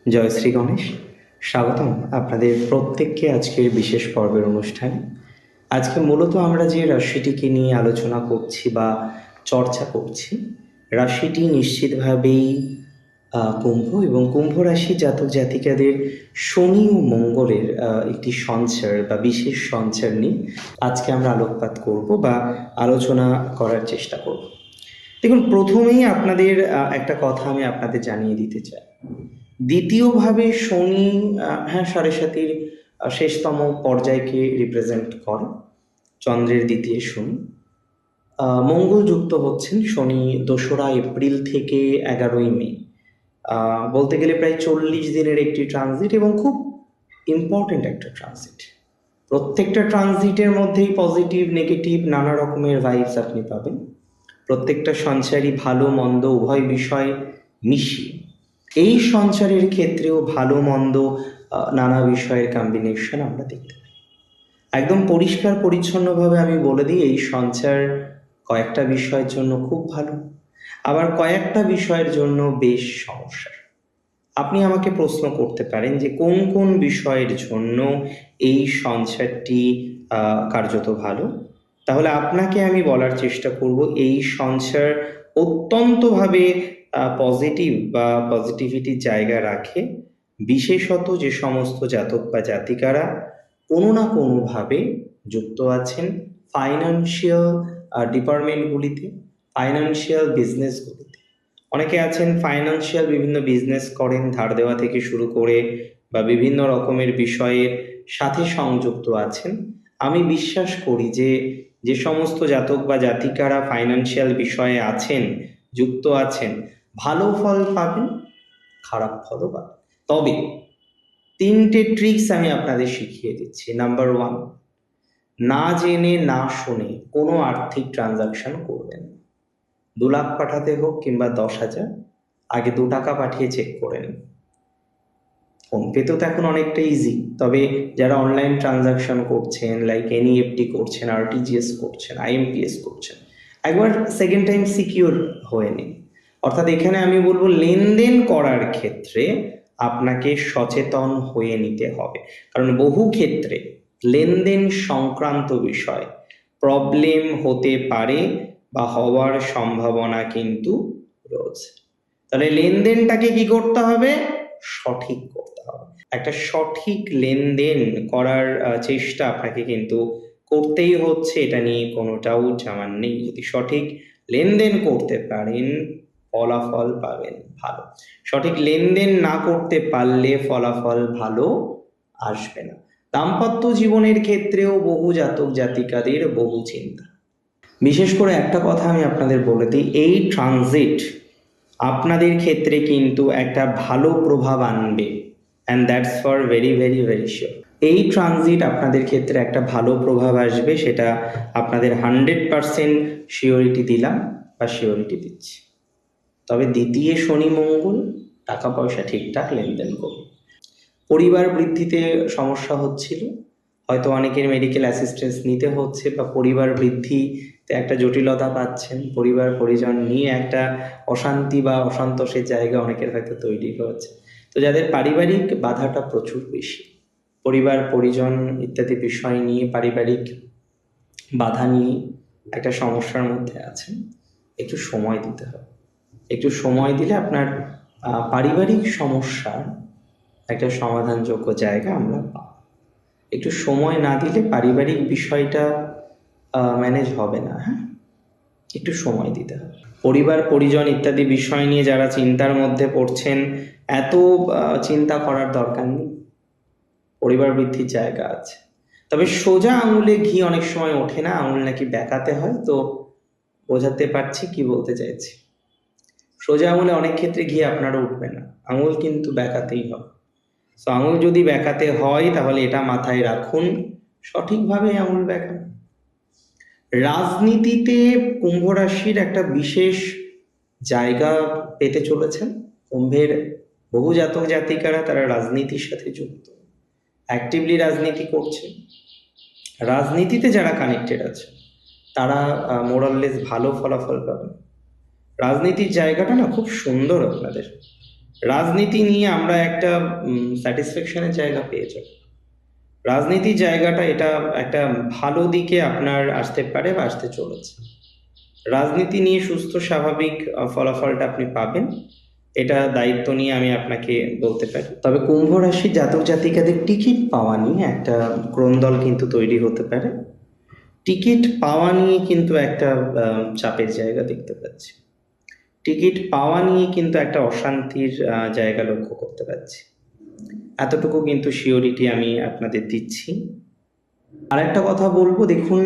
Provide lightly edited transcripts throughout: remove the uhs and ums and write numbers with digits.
জয় শ্রী গণেশ। স্বাগতম আপনাদের প্রত্যেককে আজকের বিশেষ পর্বের অনুষ্ঠানে। আজকে মূলত আমরা যে রাশিটিকে নিয়ে আলোচনা করছি বা চর্চা করছি, রাশিটি নিশ্চিতভাবেই কুম্ভ, এবং কুম্ভ রাশি জাতক জাতিকাদের শনি ও মঙ্গলের একটি সঞ্চার বা বিশেষ সঞ্চার নিয়ে আজকে আমরা আলোকপাত করব বা আলোচনা করার চেষ্টা করব। দেখুন, প্রথমেই আপনাদের একটা কথা আমি আপনাদের জানিয়ে দিতে চাই। দ্বিতীয়ভাবে শনি, হ্যাঁ, সাড়ে সাতির শেষতম পর্যায়কে রিপ্রেজেন্ট করে। চন্দ্রের দ্বিতীয় শনি, মঙ্গল যুক্ত হচ্ছেন শনি 2রা এপ্রিল থেকে 11ই মে। বলতে গেলে প্রায় 40 দিনের একটি ট্রানজিট, এবং খুব ইম্পর্টেন্ট একটা ট্রানজিট। প্রত্যেকটা ট্রানজিটের মধ্যেই পজিটিভ নেগেটিভ নানা রকমের ভাইবস আপনি পাবেন। প্রত্যেকটা সঞ্চারই ভালো মন্দ উভয় বিষয় মিশিয়ে। এই সঞ্চারের ক্ষেত্রেও ভালো মন্দ নানা বিষয়ের কম্বিনেশন আমরা দেখতে পাই। একদম পরিষ্কার পরিচ্ছন্নভাবে আমি বলে দিই, এই সঞ্চার কয়েকটা বিষয়ের জন্য খুব ভালো, আবার কয়েকটা বিষয়ের জন্য বেশ সমস্যার। আপনি আমাকে প্রশ্ন করতে পারেন যে কোন কোন বিষয়ের জন্য এই সঞ্চারটি কার্যত ভালো। তাহলে আপনাকে আমি বলার চেষ্টা করব, এই সঞ্চার অত্যন্তভাবে পজিটিভ বা পজিটিভিটির জায়গা রাখে, বিশেষত যে সমস্ত জাতক বা জাতিকারা কোনো না কোনোভাবে যুক্ত আছেন ফাইন্যান্সিয়াল ডিপার্টমেন্টগুলিতে, ফাইন্যান্সিয়াল বিজনেসগুলিতে। অনেকে আছেন ফাইন্যান্সিয়াল বিভিন্ন বিজনেস করেন, ধার দেওয়া থেকে শুরু করে বা বিভিন্ন রকমের বিষয়ের সাথে সংযুক্ত আছেন। আমি বিশ্বাস করি যে যে সমস্ত জাতক বা জাতিকারা ফাইন্যান্সিয়াল বিষয়ে আছেন, যুক্ত আছেন, ভালো ফল পাবেন, খারাপ ফলও পাবেন। তবে 3টে ট্রিক্স আমি আপনাদের শিখিয়ে দিচ্ছি। নাম্বার 1, না জেনে না শুনে কোনো আর্থিক ট্রানজাকশন করবেন না। 2 লাখ পাঠাতে হোক কিংবা 10,000, আগে 2 টাকা পাঠিয়ে চেক করে নিন। ফোনপেতেও তো এখন অনেকটা ইজি, তবে যারা অনলাইন ট্রানজাকশন করছেন, লাইক এনইএফটি করছেন, আরটিজিএস করছেন, আইএমপিএস করছেন, একবার সেকেন্ড টাইম সিকিউর হয়ে নিন। অর্থাৎ এখানে আমি বলবো, লেনদেন করার ক্ষেত্রে আপনাকে সচেতন হয়ে নিতে হবে, কারণ বহু ক্ষেত্রে লেনদেন সংক্রান্ত বিষয় প্রবলেম হতে পারে বা হওয়ার সম্ভাবনা কিন্তু রয়েছে। তাহলে লেনদেনটাকে কি করতে হবে? সঠিক করতে হবে। একটা সঠিক লেনদেন করার চেষ্টা আপনাকে কিন্তু করতেই হচ্ছে, এটা নিয়ে কোনো ডাউট আমার নেই। যদি সঠিক লেনদেন করতে পারেন, ফলাফল পাবেন ভালো। সঠিক লেনদেন না করতে পারলে ফলাফল ভালো আসবে না। দাম্পত্য জীবনের ক্ষেত্রেও বহু জাতক জাতিকাদের বহু চিন্তা। বিশেষ করে একটা কথা আমি আপনাদের বলে দিই, এই ট্রানজিট আপনাদের ক্ষেত্রে কিন্তু একটা ভালো প্রভাব আনবে, and that's for very very very sure. এই ট্রানজিট আপনাদের ক্ষেত্রে একটা ভালো প্রভাব আসবে, সেটা আপনাদের 100% শিওরিটি দিলাম বা শিওরিটি দিচ্ছি। তবে দ্বিতীয় শনি মঙ্গল টাকা পয়সা ঠিকঠাক লেনদেন করুন। পরিবার বৃদ্ধিতে সমস্যা হচ্ছিল, হয়তো অনেকের মেডিকেল অ্যাসিস্ট্যান্স নিতে হচ্ছে, বা পরিবার বৃদ্ধিতে একটা জটিলতা পাচ্ছেন, পরিবার পরিজন নিয়ে একটা অশান্তি বা অসন্তোষের জায়গা অনেকের হয়তো তৈরি হচ্ছে। তো যাদের পারিবারিক বাধাটা প্রচুর বেশি, পরিবার পরিজন ইত্যাদি বিষয় নিয়ে, পারিবারিক বাধা নিয়ে একটা সমস্যার মধ্যে আছেন, একটু সময় দিতে হবে। একটু সময় দিলে আপনার পারিবারিক সমস্যার একটা সমাধানযোগ্য জায়গা আমরা পাব। একটু সময় না দিলে পারিবারিক বিষয়টা ম্যানেজ হবে না। হ্যাঁ, একটু সময় দিতে হবে। পরিবার পরিজন ইত্যাদি বিষয় নিয়ে যারা চিন্তার মধ্যে পড়ছেন, এত চিন্তা করার দরকার নেই, পরিবার বৃদ্ধির জায়গা আছে। তবে সোজা আঙুলে ঘি অনেক সময় ওঠে না, আঙুল নাকি বেঁকাতে হয়। তো বোঝাতে পারছি কি বলতে চাইছি। সোজা আঙুলে অনেক ক্ষেত্রে ঘি আপনারও উঠবে না, আঙুল কিন্তু বেঁকাতেই হবে। তো আঙুল যদি বেঁকাতে হয়, তাহলে এটা মাথায় রাখুন, সঠিকভাবে আঙুল বেঁকান। রাজনীতিতে কুম্ভ রাশির একটা বিশেষ জায়গা পেতে চলেছেন। কুম্ভের বহু জাতক জাতিকারা তারা রাজনীতির সাথে যুক্ত, অ্যাক্টিভলি রাজনীতি করছে। রাজনীতিতে যারা কানেক্টেড আছে তারা মোরাললেস ভালো ফলাফল পাবেন। রাজনীতির জায়গাটা না খুব সুন্দর আপনাদের, রাজনীতি নিয়ে আমরা একটা স্যাটিসফ্যাকশনের জায়গা পেয়ে যাব। রাজনীতির জায়গাটা এটা একটা ভালো দিকে আপনার আসতে পারে বা আসতে চলেছে। রাজনীতি নিয়ে সুস্থ স্বাভাবিক ফলাফলটা আপনি পাবেন, এটা দায়িত্ব নিয়ে আমি আপনাকে বলতে পারি। তবে কুম্ভ রাশির জাতক জাতিকাদের টিকিট পাওয়া নিয়ে একটা ক্রন্দল কিন্তু তৈরি হতে পারে। টিকিট পাওয়া নিয়ে কিন্তু একটা চাপের জায়গা দেখতে পাচ্ছি। টিকিট পাওয়া নিয়ে কিন্তু একটা অশান্তির জায়গা লক্ষ্য করতে পারছি। এতটুকু কিন্তু সিওরিটি আমি আপনাদের দিচ্ছি। আরেকটা কথা বলবো, দেখুন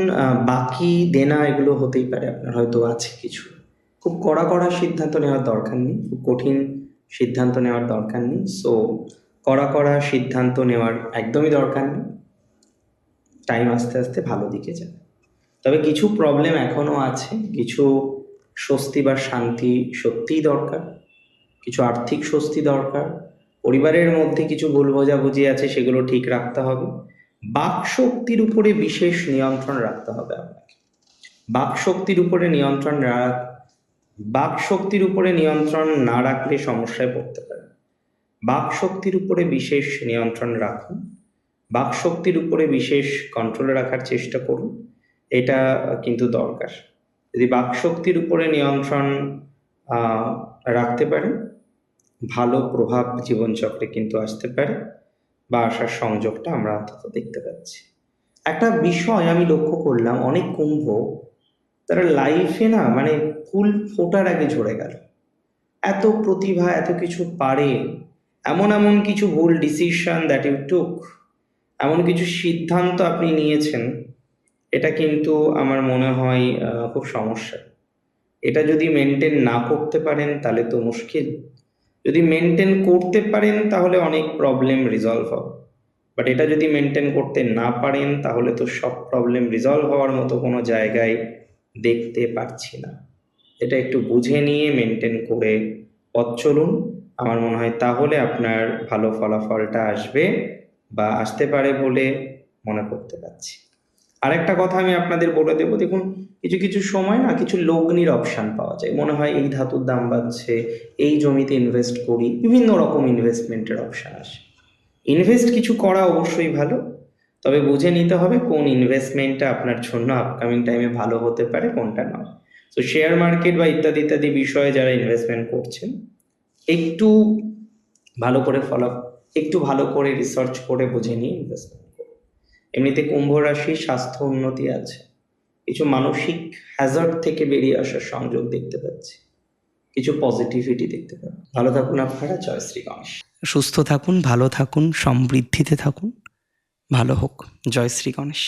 বাকি দেনা এগুলো হতেই পারে, আপনার হয়তো আছে কিছু। খুব কড়া কড়া সিদ্ধান্ত নেওয়ার দরকার নেই, খুব কঠিন সিদ্ধান্ত নেওয়ার দরকার নেই। সো কড়া কড়া সিদ্ধান্ত নেওয়ার একদমই দরকার নেই। টাইম আস্তে আস্তে ভালো দিকে যাবে। তবে কিছু প্রবলেম এখনো আছে, কিছু স্বস্তি বা শান্তি সত্যিই দরকার, কিছু আর্থিক স্বস্তি দরকার, পরিবারের মধ্যে কিছু ভুল বোঝাবুঝি আছে, সেগুলো ঠিক রাখতে হবে। বাক শক্তির উপরে বিশেষ নিয়ন্ত্রণ রাখতে হবে আপনাকে। বাক শক্তির উপরে বাক শক্তির উপরে নিয়ন্ত্রণ না রাখলে সমস্যায় পড়তে পারে। বাক শক্তির উপরে বিশেষ নিয়ন্ত্রণ রাখুন, বাক শক্তির উপরে বিশেষ কন্ট্রোলে রাখার চেষ্টা করুন, এটা কিন্তু দরকার। যদি বাক শক্তির উপরে নিয়ন্ত্রণ রাখতে পারেন, ভালো প্রভাব জীবনচক্রে কিন্তু আসতে পারে, বা আসার সংযোগটা আমরা অন্তত দেখতে পাচ্ছি। একটা বিষয় আমি লক্ষ্য করলাম, অনেক কুম্ভ তারা লাইফে না মানে ফুল ফোটার আগে ঝরে গেল। এত প্রতিভা, এত কিছু পারে, এমন এমন কিছু ভুল ডিসিশন দ্যাট ইউ টুক, এমন কিছু সিদ্ধান্ত আপনি নিয়েছেন, এটা কিন্তু আমার মনে হয় খুব সমস্যা। এটা যদি মেনটেন না করতে পারেন তাহলে তো মুশকিল। যদি মেনটেন করতে পারেন তাহলে অনেক প্রবলেম রিজলভ হবে, বাট এটা যদি মেনটেন করতে না পারেন তাহলে তো সব প্রবলেম রিজলভ হওয়ার মতো কোনো জায়গায় দেখতে পাচ্ছি না। এটা একটু বুঝে নিয়ে মেনটেন করে পথ চলুন, আমার মনে হয় তাহলে আপনার ভালো ফলাফলটা আসবে বা আসতে পারে বলে মনে করতে পারছি। আরেকটা কথা আমি আপনাদের বলে দেবো, দেখুন কিছু কিছু সময় না কিছু লগ্নির অপশান পাওয়া যায়, মনে হয় এই ধাতুর দাম বাড়ছে, এই জমিতে ইনভেস্ট করি, বিভিন্ন রকম ইনভেস্টমেন্টের অপশান আসে। ইনভেস্ট কিছু করা অবশ্যই ভালো, তবে বুঝে নিতে হবে কোন ইনভেস্টমেন্টটা আপনার জন্য আপকামিং টাইমে ভালো হতে পারে, কোনটা নয়। তো শেয়ার মার্কেট বা ইত্যাদি ইত্যাদি বিষয়ে যারা ইনভেস্টমেন্ট করছেন, একটু ভালো করে একটু ভালো করে রিসার্চ করে বুঝে নিয়ে ইনভেস্টমেন্ট করুন। এমনিতে কুম্ভ রাশি স্বাস্থ্য উন্নতি আছে, কিছু মানসিক হ্যাজার্ড থেকে বেরিয়ে আসার সংযোগ দেখতে পাচ্ছি, কিছু পজিটিভিটি দেখতে পাচ্ছি। ভালো থাকুন আপনারা। জয় শ্রী গণেশ। সুস্থ থাকুন, ভালো থাকুন, সমৃদ্ধিতে থাকুন, ভালো হোক। জয় শ্রী গণেশ।